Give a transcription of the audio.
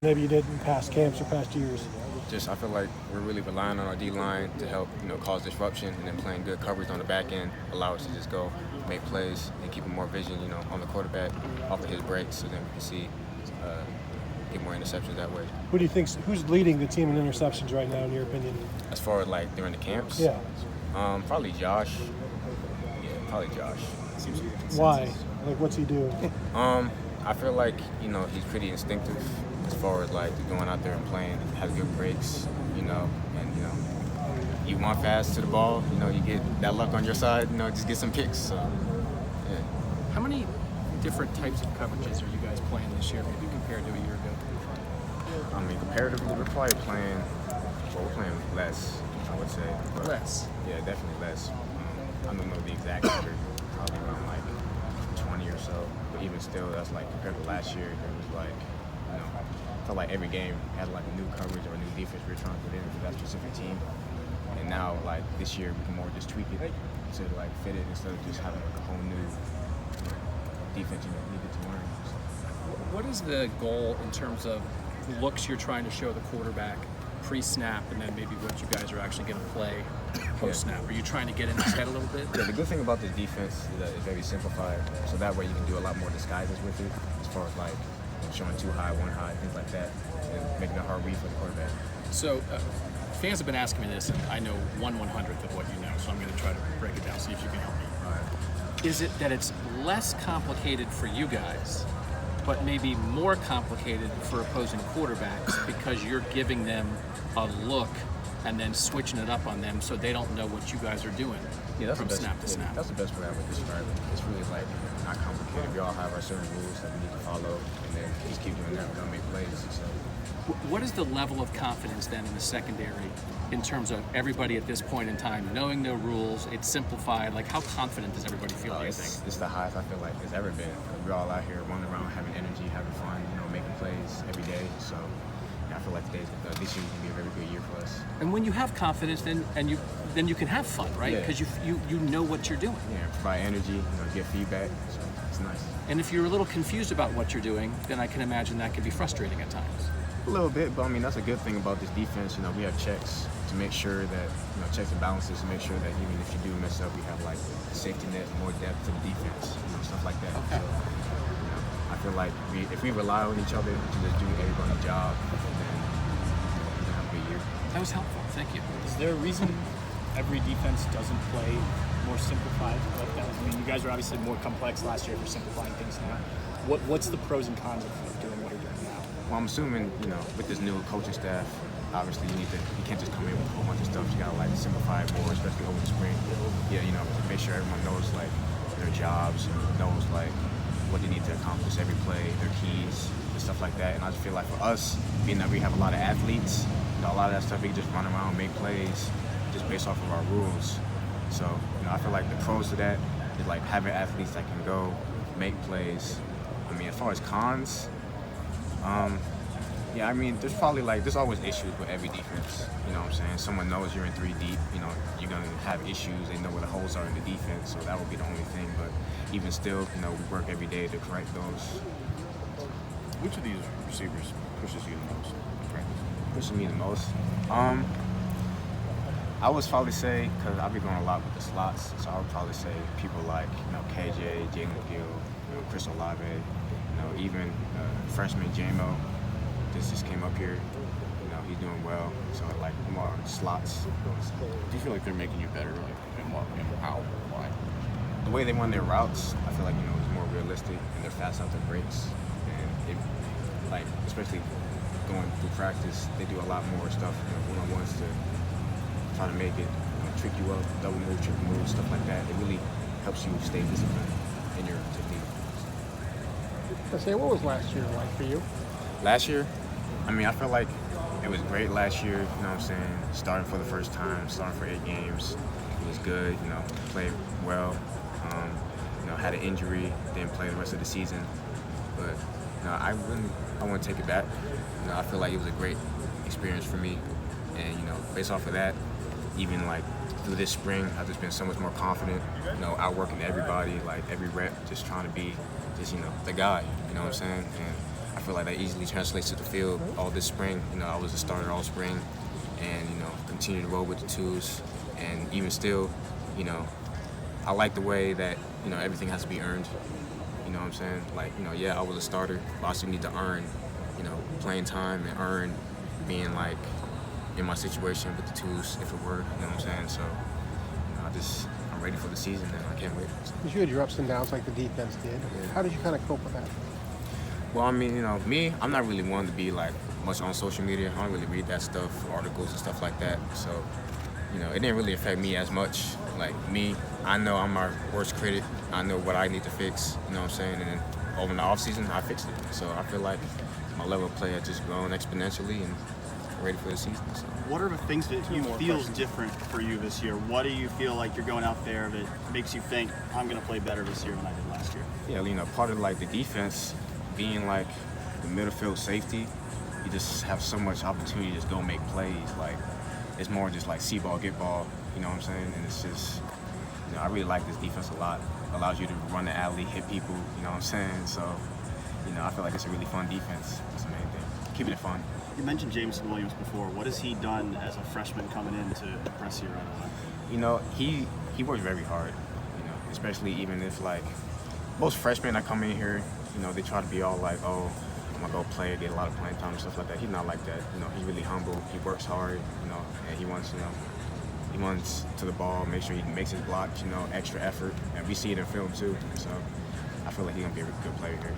maybe you did in past camps or past years? Just I feel like we're really relying on our D-line to help, cause disruption, and then playing good coverage on the back end allow us to just go make plays and keep more vision, on the quarterback off of his breaks, so then we can see get more interceptions that way. Who do you think? Who's leading the team in interceptions right now, in your opinion? As far as like during the camps, Yeah. Probably Josh. Yeah, probably Josh. Seems to be a consensus. Why? Like, what's he doing? I feel like he's pretty instinctive as far as like going out there and playing, has good breaks, and you want fast to the ball, you get that luck on your side, just get some picks. So yeah. How many different types of coverages are you guys playing this year, maybe compared to a year ago? I mean, comparatively, we're probably playing. Well, we're playing less, I would say. But Less. Yeah, definitely less. I don't know the exact number, probably around like 20 or so. But even still, that's like compared to last year, it was like, I felt like every game had like a new coverage or a new defense we were trying to put in for that specific team. And now, like this year, we can more just tweak it to like fit it instead of just having like a whole new defense you needed to learn. What is the goal in terms of looks you're trying to show the quarterback pre-snap, and then maybe what you guys are actually going to play post-snap? Are you trying to get in his head a little bit? Yeah, the good thing about this defense is that it's very simplified, so that way you can do a lot more disguises with it, as far as like showing too high, one high, things like that, and making it hard read for the quarterback. So fans have been asking me this, and I know 1/100th of what you know, so I'm going to try to break it down, see if you can help me. All right. Is it that it's less complicated for you guys, but maybe more complicated for opposing quarterbacks because you're giving them a look and then switching it up on them so they don't know what you guys are doing from snap to snap? That's the best way I would describe it. It's really like not complicated. We all have our certain rules that we need to follow, and then just keep doing that. We're gonna make plays. So. What is the level of confidence then in the secondary in terms of everybody at this point in time knowing their rules? It's simplified. Like, how confident does everybody feel? Do you think? It's the highest I feel like it's ever been. We're all out here running around, having energy, having fun, making plays every day. So yeah, I feel like this year can be a very good year for us. And when you have confidence, then you can have fun, right? Because you know what you're doing. Yeah, provide energy, get feedback. So it's nice. And if you're a little confused about what you're doing, then I can imagine that can be frustrating at times. A little bit, but I mean that's a good thing about this defense. We have checks to make sure that checks and balances to make sure that even if you do mess up, we have like a safety net, more depth to the defense, stuff like that. Okay. So, I feel like if we rely on each other to just do everybody's job, then we're gonna have a good year. That was helpful. Thank you. Is there a reason every defense doesn't play more simplified like that? I mean, you guys are obviously more complex last year for simplifying things now. What's the pros and cons of doing what you're doing now? Well, I'm assuming, with this new coaching staff, obviously you can't just come in with a whole bunch of stuff. You gotta like simplify it more, especially over the spring. Yeah, to make sure everyone knows like their jobs, knows like what they need to accomplish every play, their keys, and stuff like that. And I just feel like for us, being that we have a lot of athletes, a lot of that stuff we can just run around, make plays, just based off of our rules. So, I feel like the pros to that is like having athletes that can go make plays. I mean, as far as cons, yeah, I mean, there's always issues with every defense. You know what I'm saying? Someone knows you're in 3 deep, you're going to have issues. They know where the holes are in the defense, so that would be the only thing. But even still, we work every day to correct those. Which of these receivers pushes you the most? Pushes me the most? I would probably say, because I've been going a lot with the slots, so I would probably say people like, KJ, Jalen Gill, Chris Olave, even freshman J-Mo. Just came up here. He's doing well. So like more slots. Do you feel like they're making you better? And how? Why? The way they run their routes, I feel like it's more realistic and they're fast out their breaks. And especially going through practice, they do a lot more stuff one-on-ones to try to make it trick you up, double move, triple move, stuff like that. It really helps you stay disciplined in your technique. What was last year like for you? Last year, I mean, I feel like it was great last year, starting for the first time, starting for 8 games. It was good, played well, had an injury, didn't play the rest of the season. But, I want to take it back. I feel like it was a great experience for me. And, based off of that, even like through this spring, I've just been so much more confident, outworking everybody, like every rep, just trying to be just, the guy, you know what I'm saying? And I feel feel like that easily translates to the field. All this spring, you know, I was a starter all spring, and you know, continue to roll with the twos, and even still, you know, I like the way that, you know, everything has to be earned. You know what I'm saying? Like, you know, yeah, I was a starter, but I still need to earn, you know, playing time and earn being like in my situation with the twos if it were. You know what I'm saying? So, you know, I'm ready for the season and I can't wait. Because you had your ups and downs like the defense did. Yeah. How did you kind of cope with that? Well, I mean, you know, me, I'm not really one to be like much on social media. I don't really read that stuff, articles and stuff like that. So, you know, it didn't really affect me as much. Like me, I know I'm my worst critic. I know what I need to fix. You know what I'm saying? And then over the off season, I fixed it. So I feel like my level of play has just grown exponentially and ready for the season. So. What are the things that you feel different for you this year? What do you feel like you're going out there that makes you think I'm going to play better this year than I did last year? Yeah, you know, part of like the defense being like the middle field safety, you just have so much opportunity to just go make plays. Like it's more just like see ball, get ball. You know what I'm saying? And it's just, you know, I really like this defense a lot. Allows you to run the alley, hit people. You know what I'm saying? So, you know, I feel like it's a really fun defense. That's the main thing. Keeping it fun. You mentioned Jameson Williams before. What has he done as a freshman coming in to impress you right away? You know, he works very hard. You know, especially even if like most freshmen that come in here, you know, they try to be all like, oh, I'm gonna go play, get a lot of playing time and stuff like that. He's not like that. You know, he's really humble. He works hard. You know, and he wants, you know, he wants to the ball, make sure he makes his blocks. You know, extra effort, and we see it in film too. So I feel like he's gonna be a good player here.